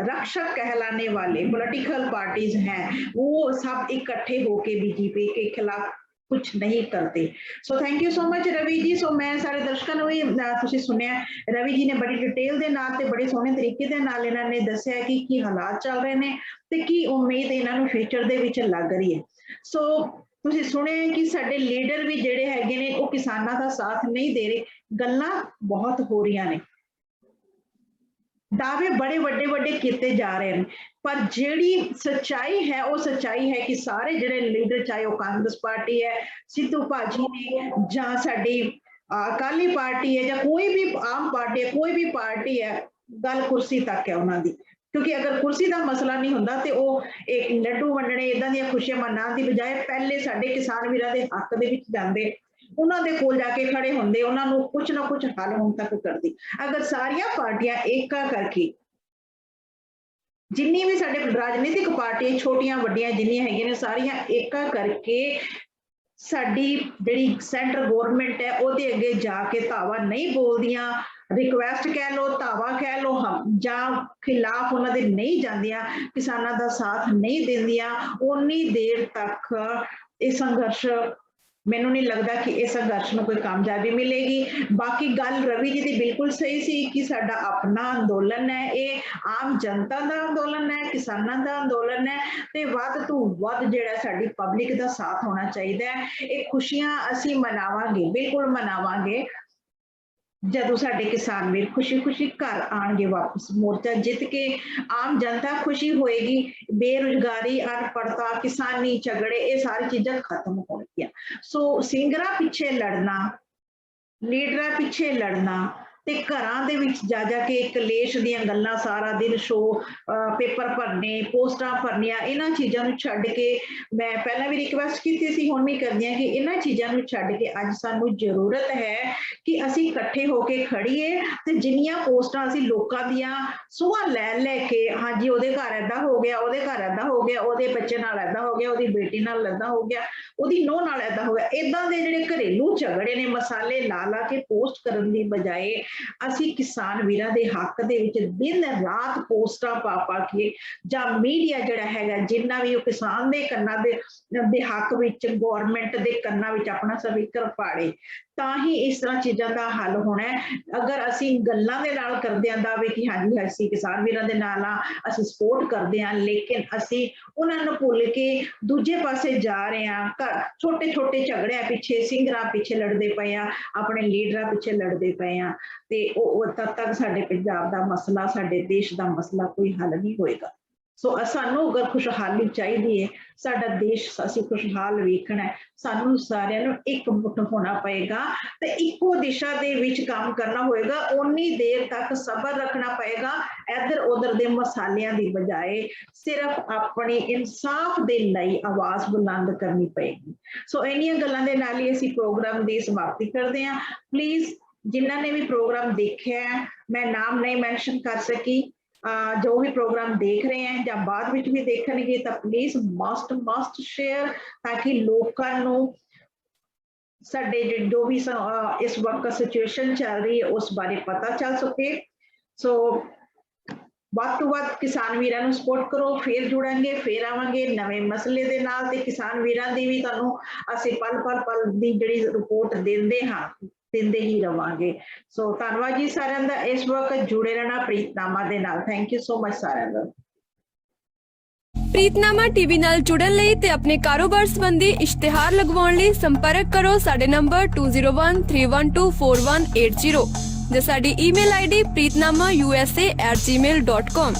रक्षक कहलाने वाले पॉलिटिकल पार्टीज हैं वो सब इकट्ठे होके बीजेपी के खिलाफ कुछ नहीं करते। So thank you so much Ravi ji. So मैं सारे दर्शकों ਨੂੰ ਤੁਸੀਂ ਸੁਣਿਆ, ਰਵੀ ਜੀ ਨੇ ਬੜੀ ਡਿਟੇਲ ਦੇ ਨਾਲ ਤੇ ਬੜੇ ਸੋਹਣੇ ਤਰੀਕੇ ਦੇ ਨਾਲ ਇਹਨਾਂ ਨੇ ਦੱਸਿਆ ਕਿ ਕੀ ਹਾਲਾਤ ਚੱਲ ਰਹੇ ਨੇ ਤੇ ਕੀ ਉਮੀਦ ਇਹਨਾਂ ਨੂੰ ਫਿਊਚਰ ਦੇ ਵਿੱਚ ਲੱਗ ਰਹੀ ਹੈ। ਸੋ ਤੁਸੀਂ ਸੁਣਿਆ ਕਿ ਸਾਡੇ ਲੀਡਰ ਵੀ ਜਿਹੜੇ ਹੈਗੇ ਨੇ ਉਹ ਕਿਸਾਨਾਂ ਦਾ ਸਾਥ ਨਹੀਂ ਦੇ ਰਹੇ, ਗੱਲਾਂ ਬਹੁਤ ਹੋ ਰਹੀਆਂ ਨੇ, दावे बड़े बड़े बड़े किए जा रहे हैं, पर जेड़ी सच्चाई है वो सच्चाई है कि सारे जेडे लीडर, चाहे वो कांग्रेस पार्टी है, सिद्धू भाजी ने, जां साडी अकाली पार्टी है, या कोई भी आम पार्टी है, कोई भी पार्टी है, गल कुर्सी तक है उन्हां दी। क्योंकि अगर कुर्सी का मसला नहीं होंदा ते वो एक लड्डू वंडने इदां दी खुशियां मनाउण दी बजाय पहले साडे किसान वीरां दे हक दे विच जांदे, उन्हां दे कोल जाके खड़े होंदे, उन्हां नूं कुछ ना कुछ हल होण तक करदी। अगर सारियां पार्टियां एका करके, जिन्नी भी साडे राजनीतिक पार्टियां छोटियां वड्डियां जिन्नियां हैगियां ने सारियां एका करके साडी जिहड़ी सेंटर गवर्नमेंट है ओहदे अगे जाके धावा नहीं बोलदियां, रिक्वेस्ट कह लो, धावा कह लो, हम जां खिलाफ उन्हां दे नहीं जांदियां, किसानां दा साथ नहीं दिंदियां, उन्नी देर तक ये संघर्ष, मैनू नहीं लगता कि इस संघर्ष में कोई कामयाबी मिलेगी। बाकी गल रवि जी की बिल्कुल सही सी कि साडा अपना अंदोलन है, ये आम जनता का अंदोलन है, किसानों का अंदोलन है, ते वध तो वध जिहड़ा साडी पब्लिक का साथ होना चाहिए। ये खुशियां असी मनावांगे, बिल्कुल मनावांगे जदों साडे किसान वीर खुशी खुशी घर आएंगे वापस, मोर्चा जित के आम जनता खुशी होएगी, बेरोजगारी, अनपढ़ता, किसानी झगड़े, ये सारी चीजें खत्म होंगियां। सो सिंगरा पिछे लड़ना, लीडर पिछे लड़ना, ਤੇ ਘਰਾਂ ਦੇ ਵਿੱਚ ਜਾ ਜਾ ਕੇ ਕਲੇਸ਼ ਦੀਆਂ ਗੱਲਾਂ ਸਾਰਾ ਦਿਨ ਪੇਪਰ ਭਰਨੇ, ਪੋਸਟਾਂ ਭਰਨੀਆਂ, ਇਹਨਾਂ ਚੀਜ਼ਾਂ ਨੂੰ ਛੱਡ ਕੇ ਮੈਂ ਪਹਿਲਾਂ ਵੀ ਰਿਕਵੈਸਟ ਕੀਤੀ ਸੀ, ਹੁਣ ਵੀ ਕਰਦੀ ਹਾਂ ਕਿ ਇਹਨਾਂ ਚੀਜ਼ਾਂ ਨੂੰ ਛੱਡ ਕੇ ਅੱਜ ਸਾਨੂੰ ਜ਼ਰੂਰਤ ਹੈ ਕਿ ਅਸੀਂ ਇਕੱਠੇ ਹੋ ਕੇ ਖੜੀਏ ਤੇ ਜਿੰਨੀਆਂ ਪੋਸਟਾਂ ਅਸੀਂ ਲੋਕਾਂ ਦੀਆਂ ਸੁਆਹ ਲੈ ਕੇ, ਹਾਂਜੀ ਉਹਦੇ ਘਰ ਏਦਾਂ ਹੋ ਗਿਆ, ਉਹਦੇ ਘਰ ਏਦਾਂ ਹੋ ਗਿਆ, ਉਹਦੇ ਬੱਚੇ ਨਾਲ ਏਦਾਂ ਹੋ ਗਿਆ, ਉਹਦੀ ਬੇਟੀ ਨਾਲ ਏਦਾਂ ਹੋ ਗਿਆ, ਉਹਦੀ ਨੂੰਹ ਨਾਲ ਏਦਾਂ ਹੋ ਗਿਆ, ਏਦਾਂ ਦੇ ਜਿਹੜੇ ਘਰੇਲੂ ਝਗੜੇ ਨੇ ਮਸਾਲੇ ਲਾ ਕੇ ਪੋਸਟ ਕਰਨ ਦੀ ਬਜਾਏ ਅਸੀਂ ਕਿਸਾਨ ਵੀਰਾਂ ਦੇ ਹੱਕ ਦੇ ਵਿੱਚ ਦਿਨ ਰਾਤ ਪੋਸਟਾਂ ਪਾ ਕੇ ਜਾਂ ਮੀਡੀਆ ਜਿਹੜਾ ਹੈਗਾ ਜਿੰਨਾ ਵੀ ਉਹ ਕਿਸਾਨ ਦੇ ਕੰਨਾਂ ਦੇ ਹੱਕ ਵਿੱਚ ਗਵਰਨਮੈਂਟ ਦੇ ਕੰਨਾਂ ਵਿੱਚ ਆਪਣਾ ਸਪੀਕਰ ਪਾੜੇ, ਤਾਂ ਹੀ ਇਸ ਤਰ੍ਹਾਂ ਚੀਜ਼ਾਂ ਦਾ ਹੱਲ ਹੋਣਾ ਹੈ। ਅਗਰ ਅਸੀਂ ਗੱਲਾਂ ਦੇ ਨਾਲ ਕਰਦੇ ਆਂ ਦਾਅਵੇ ਕਿ ਹਾਂਜੀ ਅਸੀਂ ਕਿਸਾਨ ਵੀਰਾਂ ਦੇ ਨਾਲ ਆ, ਅਸੀਂ ਸਪੋਰਟ ਕਰਦੇ ਆਂ, ਲੇਕਿਨ ਅਸੀਂ ਉਹਨਾਂ ਨੂੰ ਭੁੱਲ ਕੇ ਦੂਜੇ ਪਾਸੇ ਜਾ ਰਹੇ ਆਂ, ਛੋਟੇ ਛੋਟੇ ਝਗੜਿਆਂ ਪਿੱਛੇ, ਸਿੰਗਰਾਂ ਪਿੱਛੇ ਲੜਦੇ ਪਏ ਆ, ਆਪਣੇ ਲੀਡਰਾਂ ਪਿੱਛੇ ਲੜਦੇ ਪਏ ਆ, ਤੇ ਉਹ ਤਦ ਤੱਕ ਸਾਡੇ ਪੰਜਾਬ ਦਾ ਮਸਲਾ, ਸਾਡੇ ਦੇਸ਼ ਦਾ ਮਸਲਾ ਕੋਈ ਹੱਲ ਨਹੀਂ ਹੋਏਗਾ। ਸੋ ਸਾਨੂੰ ਅਗਰ ਖੁਸ਼ਹਾਲੀ ਚਾਹੀਦੀ ਹੈ, ਸਾਡਾ ਦੇਸ਼ ਅਸੀਂ ਖੁਸ਼ਹਾਲ ਵੇਖਣਾ ਹੈ, ਸਾਨੂੰ ਸਾਰਿਆਂ ਨੂੰ ਇਕਮੁੱਠ ਹੋਣਾ ਪਏਗਾ ਤੇ ਇੱਕੋ ਦਿਸ਼ਾ ਦੇ ਵਿੱਚ ਕੰਮ ਕਰਨਾ ਹੋਏਗਾ। ਉਨੀ ਦੇਰ ਤੱਕ ਸਬਰ ਰੱਖਣਾ ਪਏਗਾ, ਇੱਧਰ ਉਧਰ ਦੇ ਮਸਾਲਿਆਂ ਦੀ ਬਜਾਏ ਸਿਰਫ ਆਪਣੀ ਇਨਸਾਫ ਦੇ ਲਈ ਆਵਾਜ਼ ਬੁਲੰਦ ਕਰਨੀ ਪਏਗੀ। ਸੋ ਇੰਨੀਆਂ ਗੱਲਾਂ ਦੇ ਨਾਲ ਹੀ ਅਸੀਂ ਪ੍ਰੋਗਰਾਮ ਦੀ ਸਮਾਪਤੀ ਕਰਦੇ ਹਾਂ। ਪਲੀਜ਼ ਜਿਨ੍ਹਾਂ ਨੇ ਵੀ ਪ੍ਰੋਗਰਾਮ ਦੇਖਿਆ, ਮੈਂ ਨਾਮ ਨਹੀਂ ਮੈਂਸ਼ਨ ਕਰ ਸਕੀ, ਜੋ ਵੀ ਪ੍ਰੋਗਰਾਮ ਦੇਖ ਰਹੇ हैं ਜਾਂ ਬਾਅਦ ਵਿੱਚ ਵੀ ਦੇਖਣਗੇ ਤਾਂ ਪਲੀਜ਼ ਮਸਟ ਸ਼ੇਅਰ, ਤਾਂ ਕਿ ਲੋਕਾਂ ਨੂੰ ਸਾਡੇ ਜੋ ਵੀ ਇਸ ਵਕਤ ਸਿਚੁਏਸ਼ਨ ਚੱਲ ਰਹੀ ਹੈ ਉਸ ਬਾਰੇ ਪਤਾ ਚੱਲ ਸਕੇ। ਸੋ ਵੱਧ ਤੋਂ ਵੱਧ ਕਿਸਾਨ ਵੀਰਾਂ ਨੂੰ ਸਪੋਰਟ ਕਰੋ। ਫੇਰ ਜੁੜਾਂਗੇ, ਫੇਰ ਆਵਾਂਗੇ ਨਵੇਂ ਮਸਲੇ ਦੇ ਨਾਲ, ਤੇ ਕਿਸਾਨ ਵੀਰਾਂ ਦੀ ਵੀ ਤੁਹਾਨੂੰ ਅਸੀਂ ਪਲ ਦੀ ਜਿਹੜੀ ਰਿਪੋਰਟ ਦਿੰਦੇ ਹੀ ਰਵਾਂਗੇ। ਸੋ ਧੰਨਵਾਦ ਜੀ ਸਾਰਿਆਂ ਦਾ, ਇਸ ਵਕਤ ਜੁੜੇ ਰਹਿਣਾ ਪ੍ਰੀਤਨਾਮਾ ਦੇ ਨਾਲ। ਥੈਂਕ ਯੂ ਸੋ ਮਚ ਸਾਰਿਆਂ ਦਾ। ਪ੍ਰੀਤਨਾਮਾ ਟੀਵੀ ਨਾਲ ਜੁੜਨ ਲਈ ਤੇ ਆਪਣੇ ਕਾਰੋਬਾਰ ਸੰਬੰਧੀ ਇਸ਼ਤਿਹਾਰ ਲਗਵਾਉਣ ਲਈ ਸੰਪਰਕ ਕਰੋ ਸਾਡੇ ਨੰਬਰ 2013124180 ਜਾਂ ਸਾਡੀ ਈਮੇਲ ਆਈਡੀ preetnamausa@gmail.com।